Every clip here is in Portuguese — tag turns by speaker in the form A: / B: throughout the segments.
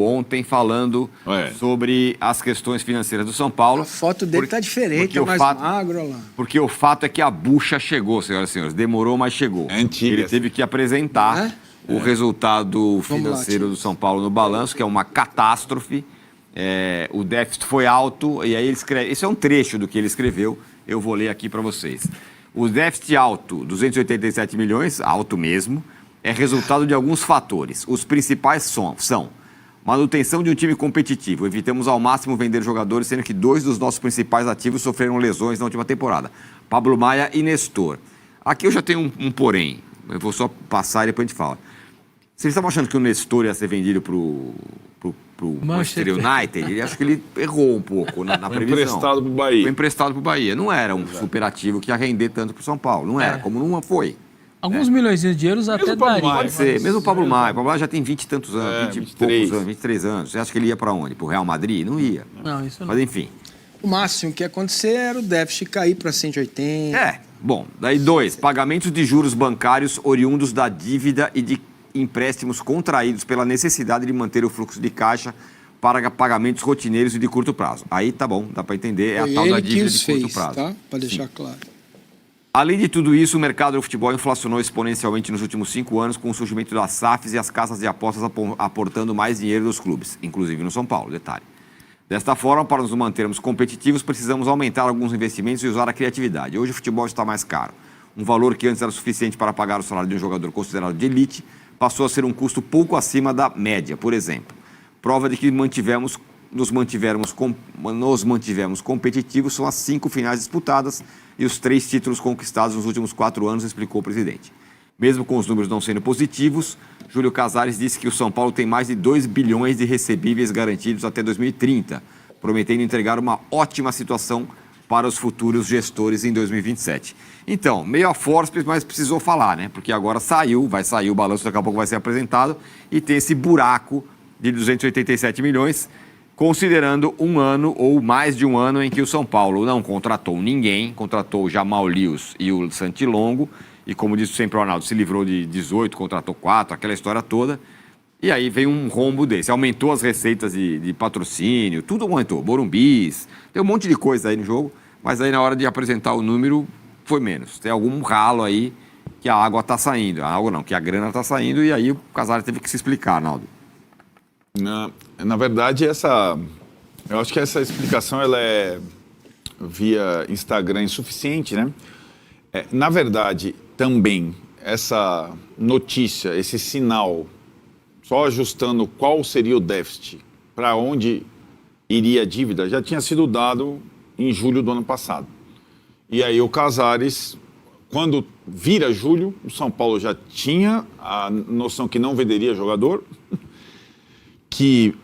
A: ontem falando sobre as questões financeiras do São Paulo.
B: A foto dele tá diferente, é mais magro, olha lá.
A: Porque o fato é que a bucha chegou, senhoras e senhores. Demorou, mas chegou.
C: É antiga.
A: Ele teve que apresentar o resultado financeiro do São Paulo no balanço, que é uma catástrofe. O déficit foi alto, e aí ele escreve... Esse é um trecho do que ele escreveu, eu vou ler aqui para vocês. O déficit alto, 287 milhões, alto mesmo, é resultado de alguns fatores. Os principais são manutenção de um time competitivo. Evitamos ao máximo vender jogadores, sendo que 2 dos nossos principais ativos sofreram lesões na última temporada. Pablo Maia e Nestor. Aqui eu já tenho um porém. Eu vou só passar e depois a gente fala. Vocês estavam achando que o Nestor ia ser vendido para o Manchester United? Acho que ele errou um pouco na previsão.
C: Foi emprestado para o Bahia.
A: Foi emprestado para o Bahia. Não era um superativo que ia render tanto para o São Paulo. Não era, como não foi.
D: Alguns milhões de euros até daria.
A: Pode ser, mesmo o Pablo Maia. O Pablo Maia já tem 20 e tantos anos, 20 e poucos anos, 23 anos. Você acha que ele ia para onde? Para o Real Madrid? Não ia.
D: Não, isso não.
A: Mas enfim.
B: O máximo que ia acontecer era o déficit cair para 180.
A: Bom. Daí 2, pagamentos de juros bancários oriundos da dívida e de empréstimos contraídos pela necessidade de manter o fluxo de caixa para pagamentos rotineiros e de curto prazo. Aí tá bom, dá para entender, é a tal da dívida de curto prazo.
B: Tá? Para deixar claro.
A: Além de tudo isso, o mercado do futebol inflacionou exponencialmente nos últimos 5 anos com o surgimento das SAFs e as casas de apostas aportando mais dinheiro nos clubes, inclusive no São Paulo, detalhe. Desta forma, para nos mantermos competitivos, precisamos aumentar alguns investimentos e usar a criatividade. Hoje o futebol está mais caro. Um valor que antes era suficiente para pagar o salário de um jogador considerado de elite passou a ser um custo pouco acima da média, por exemplo. Prova de que nos mantivemos competitivos são as 5 finais disputadas e os 3 títulos conquistados nos últimos 4 anos, explicou o presidente. Mesmo com os números não sendo positivos, Júlio Casares disse que o São Paulo tem mais de 2 bilhões de recebíveis garantidos até 2030, prometendo entregar uma ótima situação para os futuros gestores em 2027. Então, meio a forceps, mas precisou falar, né? Porque agora vai sair o balanço, daqui a pouco vai ser apresentado, e tem esse buraco de 287 milhões, considerando um ano ou mais de um ano em que o São Paulo não contratou ninguém, contratou o Jamal Lewis e o Santilongo, e como disse sempre o Arnaldo, se livrou de 18, contratou 4, aquela história toda, e aí veio um rombo desse, aumentou as receitas de patrocínio, tudo aumentou, Morumbis, tem um monte de coisa aí no jogo, mas aí na hora de apresentar o número foi menos, tem algum ralo aí que a água está saindo, que a grana está saindo, e aí o Casares teve que se explicar, Arnaldo.
C: Na verdade, eu acho que essa explicação ela é via Instagram insuficiente, né? Na verdade, também, essa notícia, esse sinal, só ajustando qual seria o déficit, para onde iria a dívida, já tinha sido dado em julho do ano passado. E aí o Casares, quando vira julho, o São Paulo já tinha a noção que não venderia jogador, que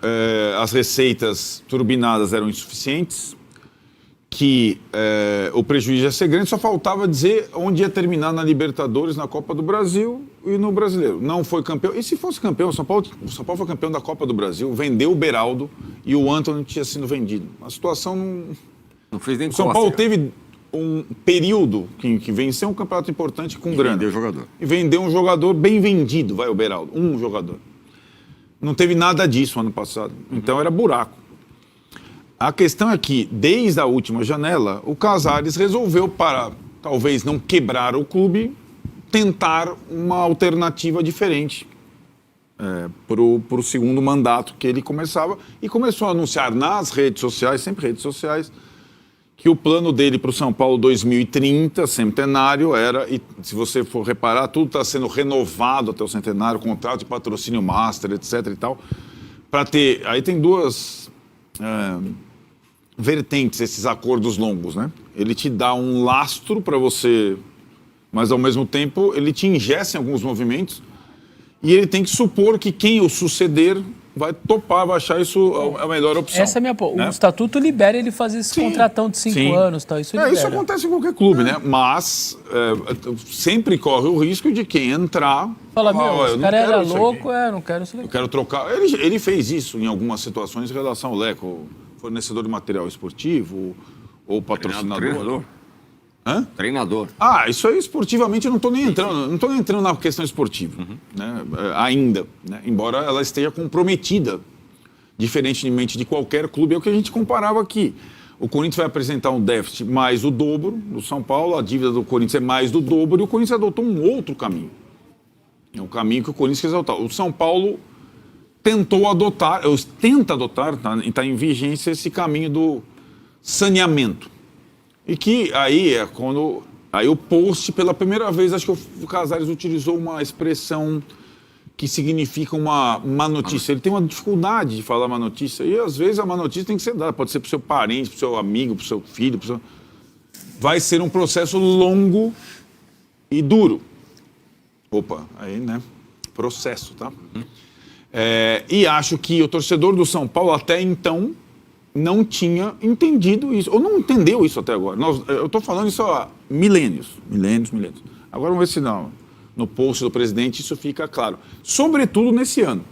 C: as receitas turbinadas eram insuficientes, que o prejuízo ia ser grande, só faltava dizer onde ia terminar na Libertadores, na Copa do Brasil e no Brasileiro. Não foi campeão. E se fosse campeão, o São Paulo foi campeão da Copa do Brasil, vendeu o Beraldo e o Antony tinha sido vendido. A situação
A: não fez nem
C: o São Paulo teve um período que venceu um campeonato importante com grana.
A: Vendeu o jogador.
C: E vendeu um jogador bem vendido, o Beraldo, um jogador. Não teve nada disso ano passado. Então era buraco. A questão é que, desde a última janela, o Casares resolveu, para talvez não quebrar o clube, tentar uma alternativa diferente para o segundo mandato que ele começava. E começou a anunciar nas redes sociais, sempre redes sociais, que o plano dele para o São Paulo 2030, centenário, era, e se você for reparar, tudo está sendo renovado até o centenário, contrato de patrocínio master, etc. e tal, para ter... Aí tem duas vertentes, esses acordos longos, né? Ele te dá um lastro para você, mas ao mesmo tempo ele te ingessa em alguns movimentos e ele tem que supor que quem o suceder vai topar, vai achar isso a melhor opção.
D: Essa é a minha... Né? O estatuto libera ele fazer esse contratão de 5 anos. Tal, isso libera.
C: Isso acontece em qualquer clube, né? Mas sempre corre o risco de quem entrar...
D: Fala, esse cara era louco, não quero isso daqui.
C: Eu quero trocar... Ele fez isso em algumas situações em relação ao Leco, fornecedor de material esportivo ou patrocinador.
A: Treinador.
C: Hã?
A: Treinador.
C: Isso aí esportivamente eu não estou nem entrando. Não estou nem entrando na questão esportiva, né? Ainda, né? Embora ela esteja comprometida diferentemente de qualquer clube, é o que a gente comparava aqui. O Corinthians vai apresentar um déficit mais o dobro do São Paulo, a dívida do Corinthians é mais do dobro, e o Corinthians adotou um outro caminho. É um caminho que o Corinthians quis adotar. O São Paulo tenta adotar, está em vigência esse caminho do saneamento. E que aí é quando... Aí o Post, pela primeira vez, acho que o Casares utilizou uma expressão que significa uma má notícia. Ele tem uma dificuldade de falar má notícia. E, às vezes, a má notícia tem que ser dada. Pode ser para o seu parente, para o seu amigo, para o seu filho. Vai ser um processo longo e duro. Opa, aí, né? Processo, tá? E acho que o torcedor do São Paulo, até então, não tinha entendido isso. Ou não entendeu isso até agora. Eu estou falando isso há milênios. Agora vamos ver se no post do presidente isso fica claro. Sobretudo nesse ano.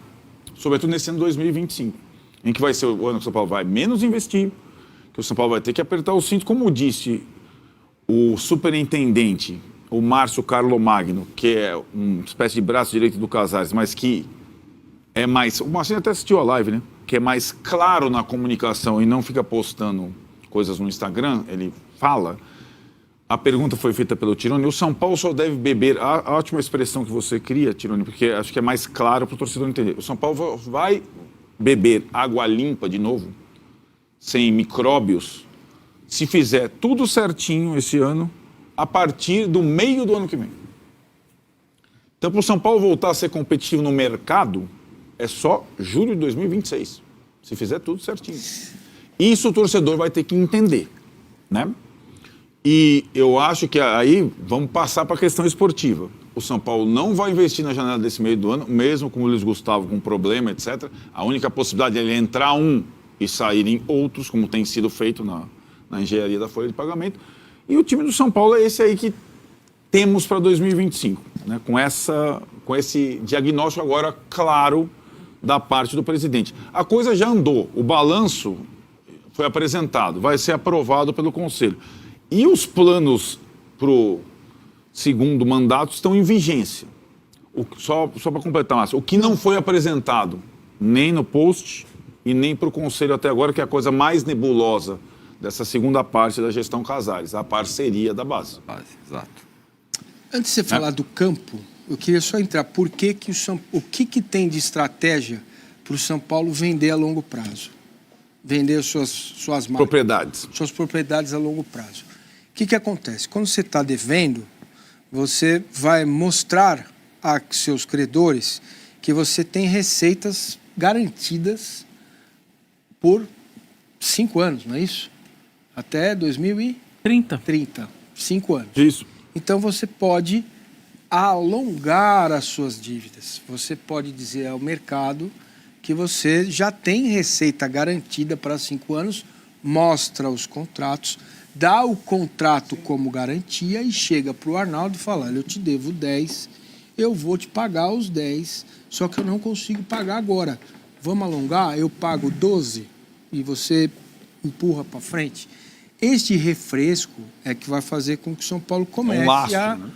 C: Sobretudo nesse ano 2025. Em que vai ser o ano que o São Paulo vai menos investir, que o São Paulo vai ter que apertar o cinto, como disse o superintendente, o Márcio Carlomagno, que é uma espécie de braço direito do Casares, mas que é mais... O Marcinho até assistiu a live, né? Que é mais claro na comunicação e não fica postando coisas no Instagram, ele fala... A pergunta foi feita pelo Tironi. O São Paulo só deve beber... A ótima expressão que você cria, Tironi, porque acho que é mais claro para o torcedor entender. O São Paulo vai beber água limpa de novo, sem micróbios, se fizer tudo certinho esse ano, a partir do meio do ano que vem. Então, para o São Paulo voltar a ser competitivo no mercado, é só julho de 2026, se fizer tudo certinho. Isso o torcedor vai ter que entender, né? E eu acho que aí vamos passar para a questão esportiva. O São Paulo não vai investir na janela desse meio do ano, mesmo com o Luiz Gustavo com problema, etc. A única possibilidade é ele entrar e saírem outros, como tem sido feito na engenharia da folha de pagamento. E o time do São Paulo é esse aí que temos para 2025, né? Com esse diagnóstico agora claro da parte do presidente. A coisa já andou, o balanço foi apresentado, vai ser aprovado pelo Conselho. E os planos para o segundo mandato estão em vigência. Só para completar, Márcio, o que não foi apresentado nem no post e nem para o Conselho até agora, que é a coisa mais nebulosa dessa segunda parte da gestão Casares, a parceria da base.
A: Exato.
B: Antes de você falar do campo, eu queria só entrar. O que tem de estratégia para o São Paulo vender a longo prazo? Vender suas marcas.
C: Propriedades.
B: Suas propriedades a longo prazo. O que acontece? Quando você está devendo, você vai mostrar a seus credores que você tem receitas garantidas por 5 anos, não é isso? Até 2030. 5 anos.
C: Isso.
B: Então você pode alongar as suas dívidas. Você pode dizer ao mercado que você já tem receita garantida para 5 anos, mostra os contratos, dá o contrato como garantia e chega para o Arnaldo e fala: olha, eu te devo 10, eu vou te pagar os 10, só que eu não consigo pagar agora. Vamos alongar? Eu pago 12 e você empurra para frente. Este refresco é que vai fazer com que o São Paulo comece
C: lastro, né?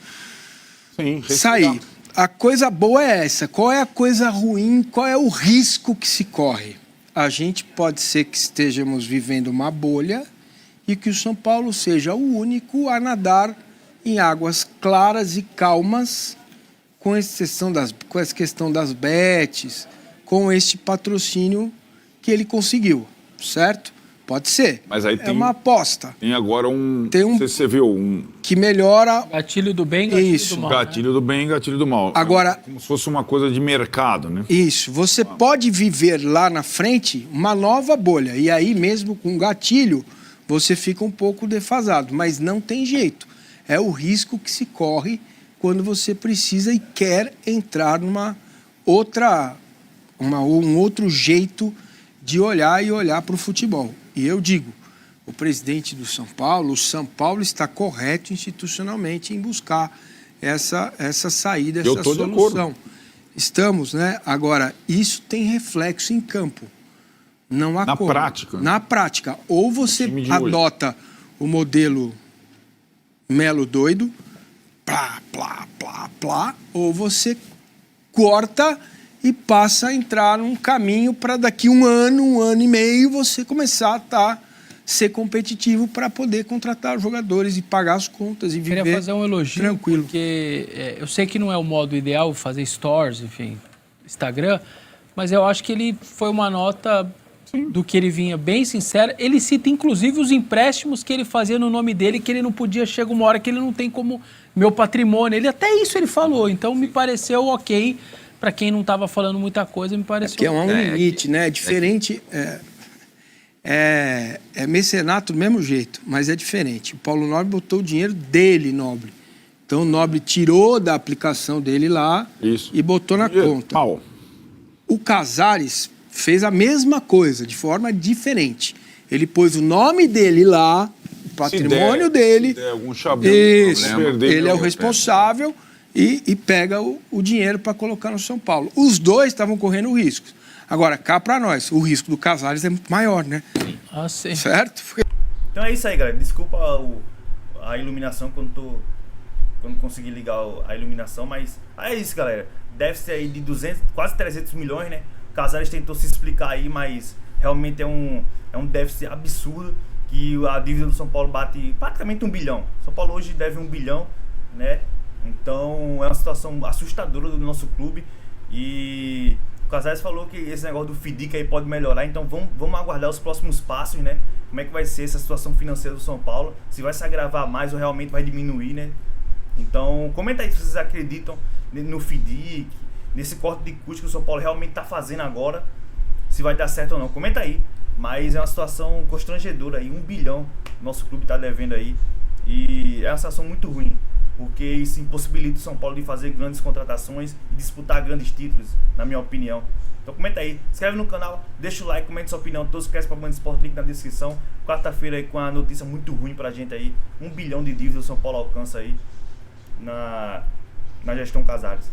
C: Sim,
B: sair. A coisa boa é essa. Qual é a coisa ruim? Qual é o risco que se corre? A gente pode ser que estejamos vivendo uma bolha e que o São Paulo seja o único a nadar em águas claras e calmas com essa questão das bets, com este patrocínio que ele conseguiu, certo? Pode ser.
C: Mas aí
B: é uma aposta.
C: Tem agora não sei se você viu,
B: que melhora...
D: Gatilho do bem, gatilho
B: Isso.
D: do mal.
C: Gatilho do bem, gatilho do mal.
B: Agora...
C: Como se fosse uma coisa de mercado, né?
B: Isso. Você pode viver lá na frente uma nova bolha. E aí, mesmo com gatilho, você fica um pouco defasado. Mas não tem jeito. É o risco que se corre quando você precisa e quer entrar numa outra... um outro jeito de olhar para o futebol. E eu digo, o presidente do São Paulo, o São Paulo está correto institucionalmente em buscar essa saída, essa solução. Estamos, né? Agora, isso tem reflexo em campo. Não há como.
C: Prática.
B: Na prática. Ou você adota o modelo Melo doido, plá, plá, plá, plá, ou você corta e passa a entrar num caminho para daqui um ano e meio, você começar a ser competitivo para poder contratar jogadores e pagar as contas e viver
D: Queria fazer um elogio,
B: tranquilo.
D: porque eu sei que não é o modo ideal fazer stories, enfim, Instagram, mas eu acho que ele foi uma nota do que ele vinha bem sincera. Ele cita, inclusive, os empréstimos que ele fazia no nome dele, que ele não podia, chega uma hora que ele não tem como meu patrimônio. Até isso ele falou, então me pareceu ok. Para quem não estava falando muita coisa, me pareceu...
B: Que é um limite, né? É diferente... É mecenato do mesmo jeito, mas é diferente. O Paulo Nobre botou o dinheiro dele, Nobre. Então o Nobre tirou da aplicação dele lá e botou na conta. O Casares fez a mesma coisa, de forma diferente. Ele pôs o nome dele lá, o patrimônio dele.
C: Se der algum chabão,
B: isso, ele é o responsável e pega o dinheiro para colocar no São Paulo. Os dois estavam correndo riscos. Agora, cá para nós, o risco do Casares é muito maior, né?
D: Ah, sim.
B: Certo?
E: Então é isso aí, galera. Desculpa a iluminação quando consegui ligar a iluminação, mas é isso, galera. Déficit aí de 200, quase 300 milhões, né? O Casares tentou se explicar aí, mas realmente é um déficit absurdo, que a dívida do São Paulo bate praticamente 1 bilhão. São Paulo hoje deve 1 bilhão, né? Então é uma situação assustadora do nosso clube. E o Casares falou que esse negócio do FIDIC aí pode melhorar, então vamos aguardar os próximos passos, né? Como é que vai ser essa situação financeira do São Paulo, se vai se agravar mais ou realmente vai diminuir, né? Então comenta aí se vocês acreditam no FIDIC, nesse corte de custos que o São Paulo realmente está fazendo agora, se vai dar certo ou não. Comenta aí, mas é uma situação constrangedora aí, 1 bilhão nosso clube está devendo aí, e é uma situação muito ruim, porque isso impossibilita o São Paulo de fazer grandes contratações e disputar grandes títulos, na minha opinião. Então comenta aí, se inscreve no canal, deixa o like, comenta sua opinião, todos crescem para Band Esporte, link na descrição. Quarta-feira aí com a notícia muito ruim pra gente aí, 1 bilhão de dívidas o São Paulo alcança aí na gestão Casares.